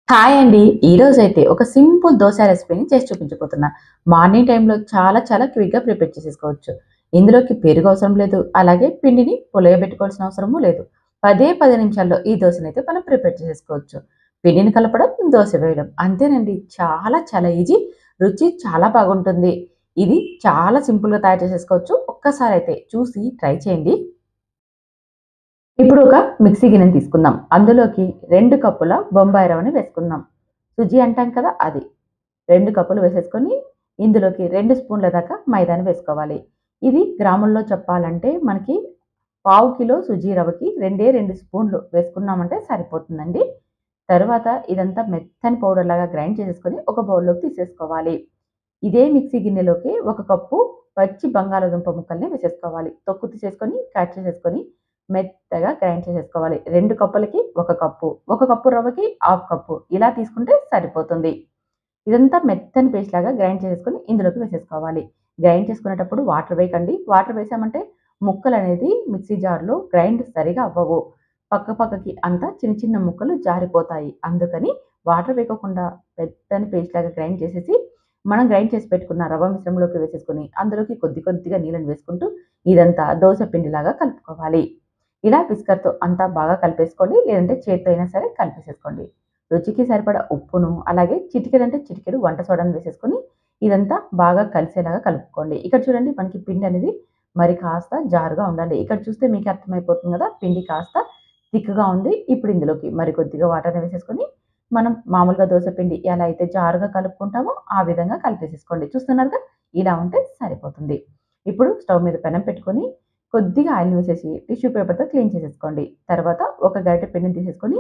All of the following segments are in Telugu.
హాయ్ అండి. ఈరోజైతే ఒక సింపుల్ దోస రెసిపీని చేసి చూపించబోతున్నా. మార్నింగ్ టైంలో చాలా క్విక్‌గా ప్రిపేర్ చేసేసుకోవచ్చు. ఇందులోకి పెరుగు అవసరం లేదు. అలాగే పిండిని పులియబెట్టుకోవాల్సిన అవసరము లేదు. 10 నిమిషాల్లో ఈ దోసనైతే మనం ప్రిపేర్ చేసేసుకోవచ్చు. పిండిని కలపడం, దోస వేయడం. అంతేనండి. చాలా ఈజీ. రుచి చాలా బాగుంటుంది. ఇది చాలా సింపుల్‌గా తయారు చేసేసుకోవచ్చు. ఒక్కసారైతే చూసి ట్రై చేయండి. ఇప్పుడు ఒక మిక్సీ గిన్నెని తీసుకుందాం. అందులోకి 2 కప్పుల బొంబాయి రవ్వని వేసుకుందాం. సుజి అంటాం కదా అది. 2 కప్పులు వేసేసుకొని ఇందులోకి 2 స్పూన్ల దాకా మైదాని వేసుకోవాలి. ఇది గ్రాముల్లో చెప్పాలంటే మనకి పావు కిలో సుజి రవ్వకి 2 స్పూన్లు వేసుకున్నామంటే సరిపోతుందండి. తరువాత ఇదంతా మెత్తని పౌడర్ లాగా గ్రైండ్ చేసేసుకొని ఒక బౌల్‌లోకి తీసేసుకోవాలి. ఇదే మిక్సీ గిన్నెలోకి ఒక కప్పు పచ్చి బంగాళాదుంప ముక్కల్ని వేసేసుకోవాలి. తొక్కు తీసేసుకొని, కట్ చేసేసుకొని మెత్తగా గ్రైండ్ చేసేసుకోవాలి. 2 కప్పులకి 1 కప్పు, 1 కప్పు రవ్వకి హాఫ్ కప్పు ఇలా తీసుకుంటే సరిపోతుంది. ఇదంతా మెత్తని పేస్ట్ లాగా గ్రైండ్ చేసేసుకొని ఇందులోకి వేసేసుకోవాలి. గ్రైండ్ చేసుకునేటప్పుడు వాటర్ వేయకండి. వాటర్ వేసామంటే ముక్కలనేది మిక్సీ జార్‌లో గ్రైండ్ సరిగా అవ్వవు. పక్కకి అంతా చిన్న ముక్కలు జారిపోతాయి. అందుకని వాటర్ వేయకోకుండా మెత్తని పేస్ట్ లాగా గ్రైండ్ చేసేసి మనం గ్రైండ్ చేసి పెట్టుకున్న రవ్వ మిశ్రమంలోకి వేసేసుకొని అందులోకి కొద్దిగా నీళ్ళని వేసుకుంటూ ఇదంతా దోస పిండిలాగా కలుపుకోవాలి. ఇలా విస్కర్‌తో అంతా బాగా కలిపేసుకోండి. లేదంటే చేత్తో అయినా సరే కలిపేసేసుకోండి. రుచికి సరిపడా ఉప్పును, అలాగే చిటికెడంటే చిటికెడు వంట సోడాను వేసేసుకొని ఇదంతా బాగా కలిసేలాగా కలుపుకోండి. ఇక్కడ చూడండి మనకి పిండి అనేది మరి కాస్త జారుగా ఉండాలి. ఇక్కడ చూస్తే మీకే అర్థమైపోతుంది గదా! పిండి కాస్త థిక్‌గా ఉంది. ఇప్పుడు ఇందులోకి మరి కొద్దిగా వాటర్‌ని వేసేసుకొని మనం మామూలుగా దోస పిండి ఎలా అయితే జారుగా కలుపుకుంటామో ఆ విధంగా కలిపేసేసుకోండి. చూస్తున్నారుగా? ఇలా ఉంటే సరిపోతుంది. ఇప్పుడు స్టవ్ మీద పెనం పెట్టుకొని కొద్దిగా ఆయిల్ వేసేసి టిష్యూ పేపర్‌తో క్లీన్ చేసేసుకోండి. తర్వాత ఒక గరిటె పిండిని తీసేసుకొని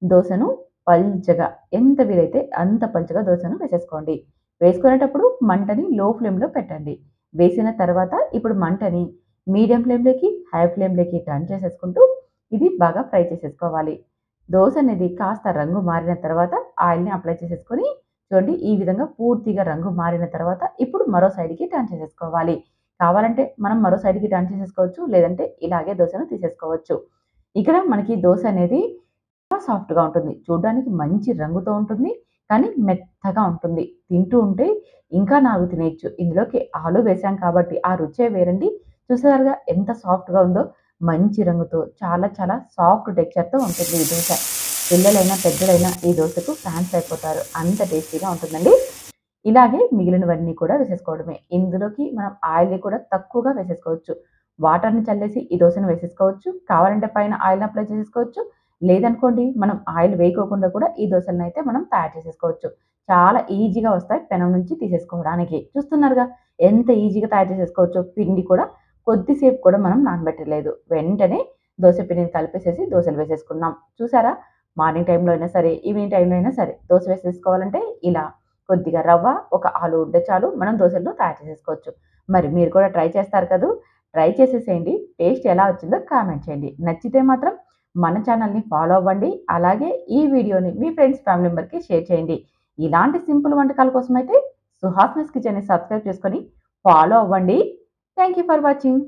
దోసను పల్చగా ఎంత వీలైతే అంత పల్చగా దోసను వేసేసుకోండి. వేసుకునేటప్పుడు మంటని లో ఫ్లేమ్‌లో పెట్టండి. వేసిన తర్వాత ఇప్పుడు మంటని మీడియం ఫ్లేమ్‌లోకి, హై ఫ్లేమ్‌లోకి టర్న్ చేసేసుకుంటూ ఇది బాగా ఫ్రై చేసేసుకోవాలి. దోస అనేది కాస్త రంగు మారిన తర్వాత ఆయిల్‌ని అప్లై చేసేసుకొని చూడండి ఈ విధంగా పూర్తిగా రంగు మారిన తర్వాత ఇప్పుడు మరో సైడ్‌కి టర్న్ చేసేసుకోవాలి. కావాలంటే మనం మరో సైడ్‌కి టర్న్ చేసేసుకోవచ్చు. లేదంటే ఇలాగే దోసను తీసేసుకోవచ్చు. ఇక్కడ మనకి దోస అనేది చాలా సాఫ్ట్‌గా ఉంటుంది. చూడ్డానికి మంచి రంగుతో ఉంటుంది. కానీ మెత్తగా ఉంటుంది. తింటూ ఉంటే ఇంకా 4 తినేయొచ్చు. ఇందులోకి ఆలు వేసాం కాబట్టి ఆ రుచే వేరండి. చూసారుగా ఎంత సాఫ్ట్‌గా ఉందో. మంచి రంగుతో చాలా సాఫ్ట్ టెక్స్చర్‌తో ఉంటుంది ఈ దోస. పిల్లలైనా, పెద్దలైనా ఈ దోసకు ఫ్యాన్స్ అయిపోతారు. అంత టేస్టీగా ఉంటుందండి. ఇలాగే మిగిలినవన్నీ కూడా వేసేసుకోవడమే. ఇందులోకి మనం ఆయిల్‌ని కూడా తక్కువగా వేసేసుకోవచ్చు. వాటర్‌ని చల్లేసి ఈ దోసను వేసేసుకోవచ్చు. కావాలంటే పైన ఆయిల్‌ని అప్లై చేసేసుకోవచ్చు. లేదనుకోండి మనం ఆయిల్ వేయకోకుండా కూడా ఈ దోసలనైతే మనం తయారు చేసేసుకోవచ్చు. చాలా ఈజీగా వస్తాయి పెనం నుంచి తీసేసుకోవడానికి. చూస్తున్నారుగా ఎంత ఈజీగా తయారు చేసేసుకోవచ్చో. పిండి కూడా కొద్దిసేపు కూడా మనం నానబెట్టలేదు. వెంటనే దోస పిండిని కలిపేసేసి దోసలు వేసేసుకున్నాం. చూసారా? మార్నింగ్ టైమ్‌లో అయినా సరే, ఈవినింగ్ టైమ్‌లో అయినా సరే దోస వేసేసుకోవాలంటే ఇలా కొద్దిగా రవ్వ, ఒక ఆలు ఉంటే చాలు మనం దోసలను తయారు చేసేసుకోవచ్చు. మరి మీరు కూడా ట్రై చేస్తారు కదూ! ట్రై చేసేసేయండి. టేస్ట్ ఎలా వచ్చిందో కామెంట్ చేయండి. నచ్చితే మాత్రం మన ఛానల్‌ని ఫాలో అవ్వండి. అలాగే ఈ వీడియోని మీ ఫ్రెండ్స్, ఫ్యామిలీ మెంబర్‌కి షేర్ చేయండి. ఇలాంటి సింపుల్ వంటకాల కోసమైతే సుహాసినీస్ కిచెన్‌ని సబ్స్క్రైబ్ చేసుకొని ఫాలో అవ్వండి. Thank you for watching.